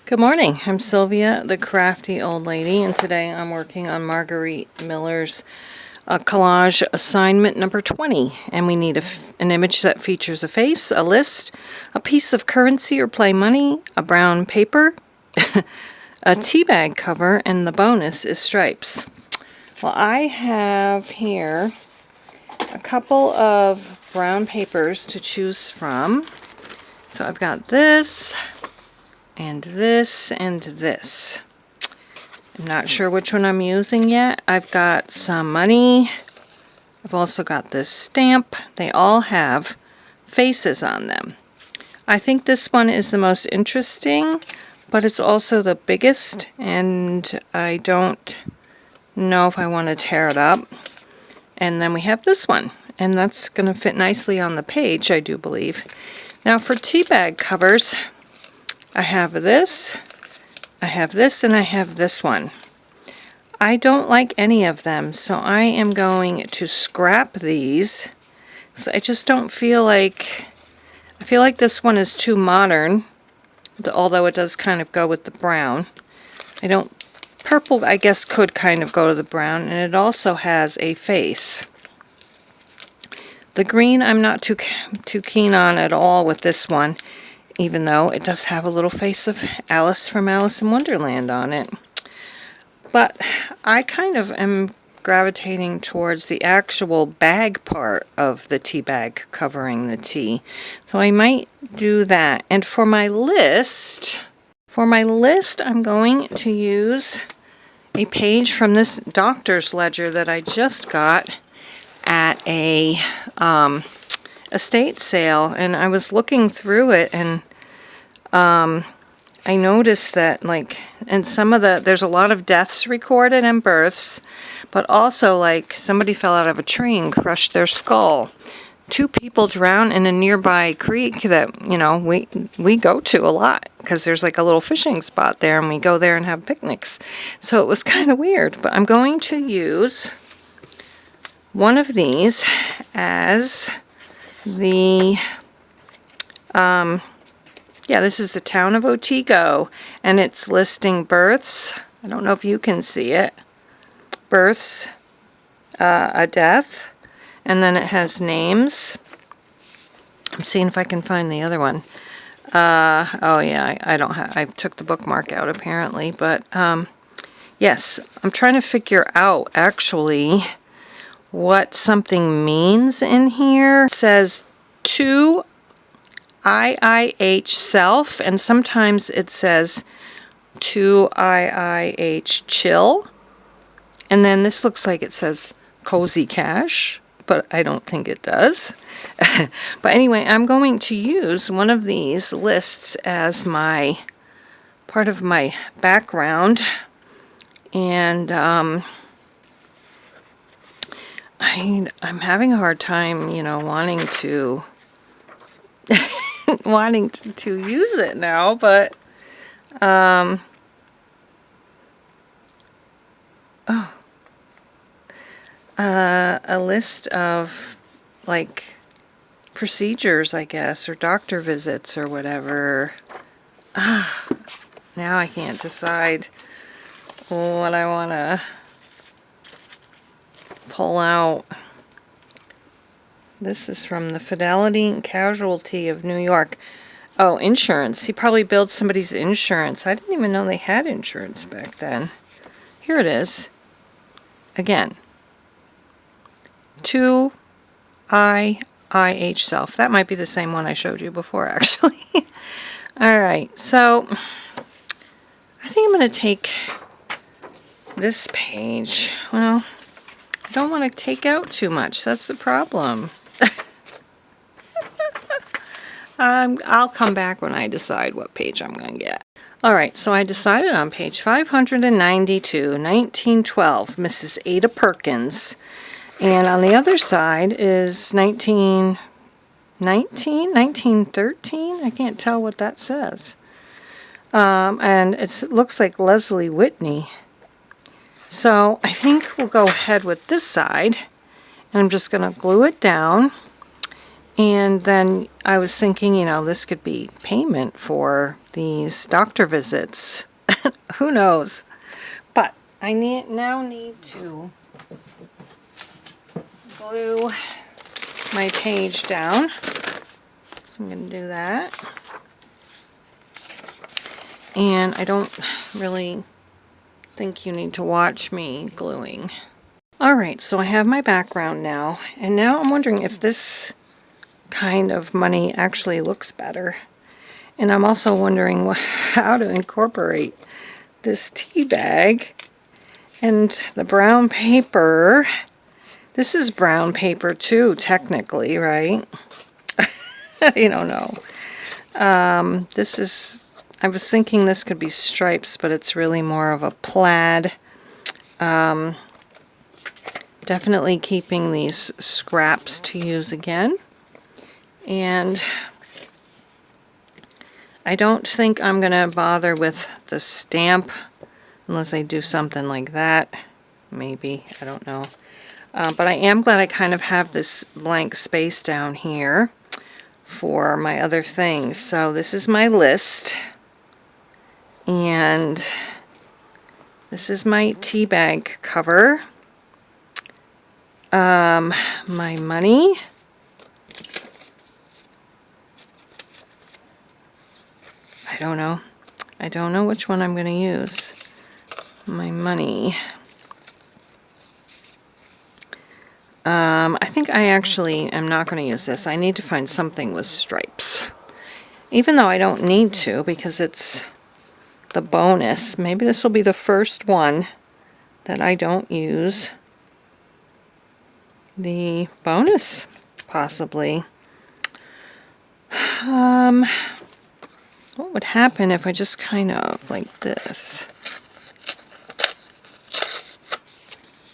Good morning. I'm Sylvia, the crafty old lady, and today I'm working on Margarete Miller's collage assignment number 20. And we need an image that features a face, a list, a piece of currency or play money, a brown paper, a tea bag cover, and the bonus is stripes. Well, I have here a couple of brown papers to choose from. So I've got this, and this, and this. I'm not sure which one I'm using yet. I've got some money. I've also got this stamp. They all have faces on them. I think this one is the most interesting, but it's also the biggest, and I don't know if I want to tear it up. And then we have this one, and that's going to fit nicely on the page, I do believe. Now for tea bag covers, I have this, and I have this one. I don't like any of them, so I am going to scrap these. So I just don't feel like, I feel like this one is too modern, although it does kind of go with the brown. Purple I guess could kind of go to the brown, and it also has a face. The green I'm not too keen on at all with this one, even though it does have a little face of Alice from Alice in Wonderland on it. But I kind of am gravitating towards the actual bag part of the tea bag covering the tea. So I might do that. And for my list, I'm going to use a page from this doctor's ledger that I just got at a estate sale, and I was looking through it, and I noticed that, like, in some of there's a lot of deaths recorded and births, but also, like, somebody fell out of a tree and crushed their skull. 2 people drowned in a nearby creek that, you know, we go to a lot because there's like a little fishing spot there, and we go there and have picnics. So it was kind of weird, but I'm going to use one of these as the this is the town of Otsego, and it's listing births. I don't know if you can see it. Births, a death, and then it has names. I'm seeing if I can find the other one. Oh yeah, I don't have. I took the bookmark out apparently, but yes, I'm trying to figure out actually what something means in here. It says to IIH self, and sometimes it says to IIH chill, and then this looks like it says cozy cash, but I don't think it does. But anyway, I'm going to use one of these lists as my part of my background, and I'm having a hard time, you know, wanting to use it now, but a list of, like, procedures, I guess, or doctor visits or whatever. Now I can't decide what I want to pull out. This is from the Fidelity and Casualty of New York. Oh, insurance. He probably billed somebody's insurance. I didn't even know they had insurance back then. Here it is. Again. To IIH self. That might be the same one I showed you before, actually. Alright, so I think I'm going to take this page. Well, I don't want to take out too much. That's the problem. I'll come back when I decide what page I'm going to get. Alright, so I decided on page 592, 1912, Mrs. Ada Perkins. And on the other side is 1919, 1913? I can't tell what that says. And it looks like Leslie Whitney. So I think we'll go ahead with this side. And I'm just going to glue it down. And then I was thinking, you know, this could be payment for these doctor visits. Who knows? But I now need to glue my page down. So I'm going to do that. And I don't really think you need to watch me gluing. Alright, so I have my background now. And now I'm wondering if this kind of money actually looks better. And I'm also wondering how to incorporate this tea bag and the brown paper. This is brown paper too, technically, right? I don't know. This is, I was thinking this could be stripes, but it's really more of a plaid. Definitely keeping these scraps to use again. And I don't think I'm going to bother with the stamp unless I do something like that. Maybe, I don't know. But I am glad I kind of have this blank space down here for my other things. So this is my list. And this is my tea bag cover. My money. I don't know. I don't know which one I'm going to use. My money. I think I actually am not going to use this. I need to find something with stripes. Even though I don't need to because it's the bonus. Maybe this will be the first one that I don't use the bonus, possibly. What would happen if I just kind of like this?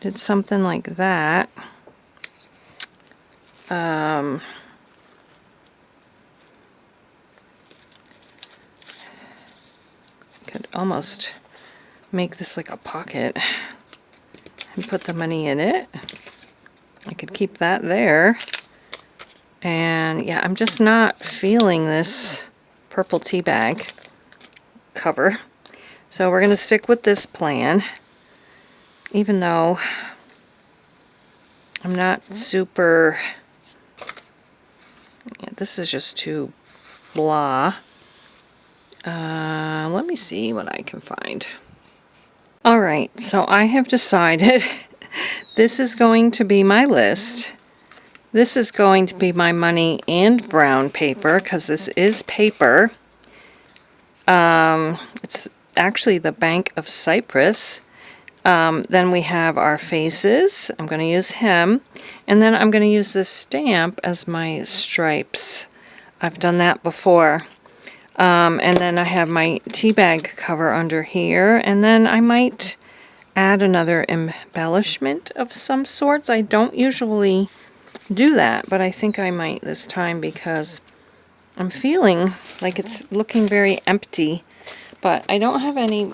Did something like that. Could almost make this like a pocket and put the money in it. I could keep that there. And yeah, I'm just not feeling this purple tea bag cover. So we're going to stick with this plan, even though I'm not super, yeah, this is just too blah. Let me see what I can find. Alright, so I have decided this is going to be my list. This is going to be my money and brown paper, because this is paper. It's actually the Bank of Cyprus. Then we have our faces. I'm going to use him. And then I'm going to use this stamp as my stripes. I've done that before. And then I have my tea bag cover under here. And then I might add another embellishment of some sorts. I don't usually do that, but I think I might this time because I'm feeling like it's looking very empty. But I don't have any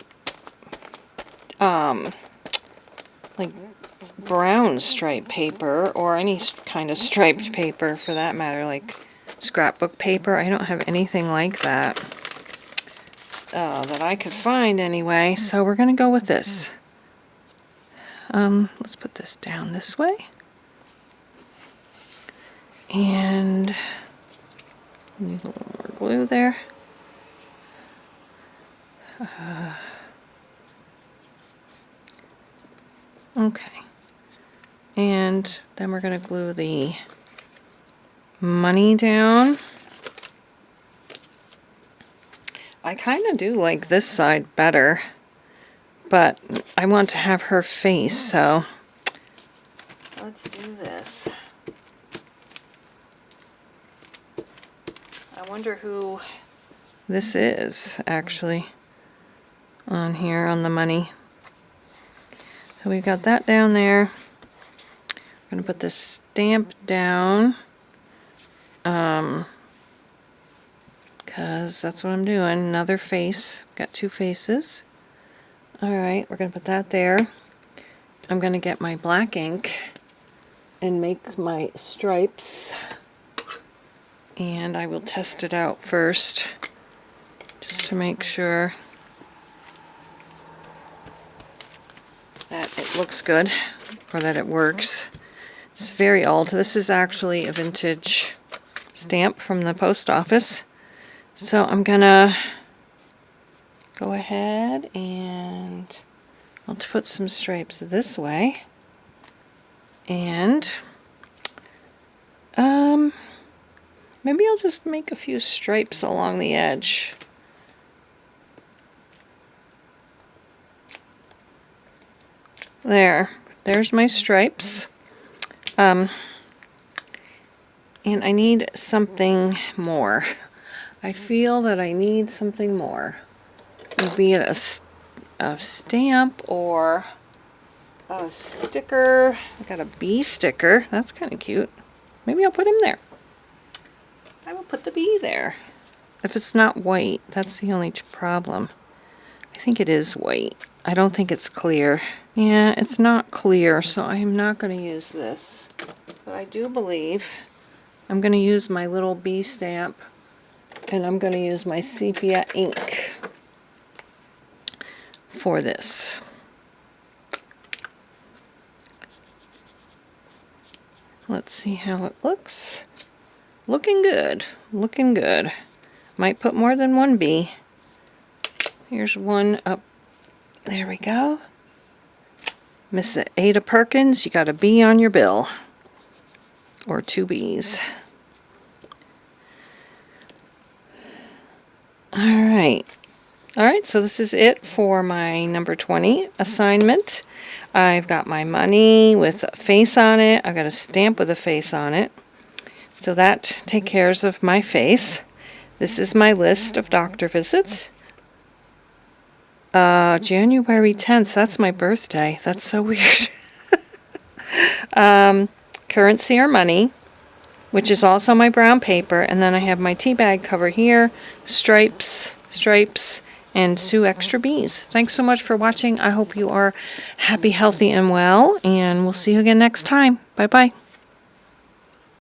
like brown striped paper or any kind of striped paper for that matter, like scrapbook paper. I don't have anything like that that I could find anyway, so we're going to go with this. Let's put this down this way. And need a little more glue there. Okay. And then we're going to glue the money down. I kind of do like this side better, but I want to have her face, so let's do this. I wonder who this is actually on here on the money. So we've got that down there. I'm going to put this stamp down because that's what I'm doing. Another face. Got two faces. Alright, we're going to put that there. I'm going to get my black ink and make my stripes. and I will test it out first just to make sure that it looks good or that it works. It's very old. This is actually a vintage stamp from the post office. So I'm gonna go ahead and I'll put some stripes this way, and maybe I'll just make a few stripes along the edge. There's my stripes. And I need something more. I feel that I need something more. Be it a stamp or a sticker. I got a bee sticker. That's kind of cute. Maybe I'll put him there. I will put the bee there. If it's not white, that's the only problem. I think it is white. I don't think it's clear. Yeah, it's not clear, so I'm not going to use this. But I do believe I'm going to use my little bee stamp, and I'm going to use my sepia ink for this. Let's see how it looks. Looking good. Looking good. Might put more than one bee. Here's one up. There we go. Miss Ada Perkins, you got a bee on your bill. Or two bees. Alright. Alright, so this is it for my number 20 assignment. I've got my money with a face on it. I've got a stamp with a face on it. So that takes care of my face. This is my list of doctor visits. January 10th, that's my birthday. That's so weird. Currency or money, which is also my brown paper. And then I have my tea bag cover here, stripes, and 2 extra bees. Thanks so much for watching. I hope you are happy, healthy, and well. And we'll see you again next time. Bye-bye.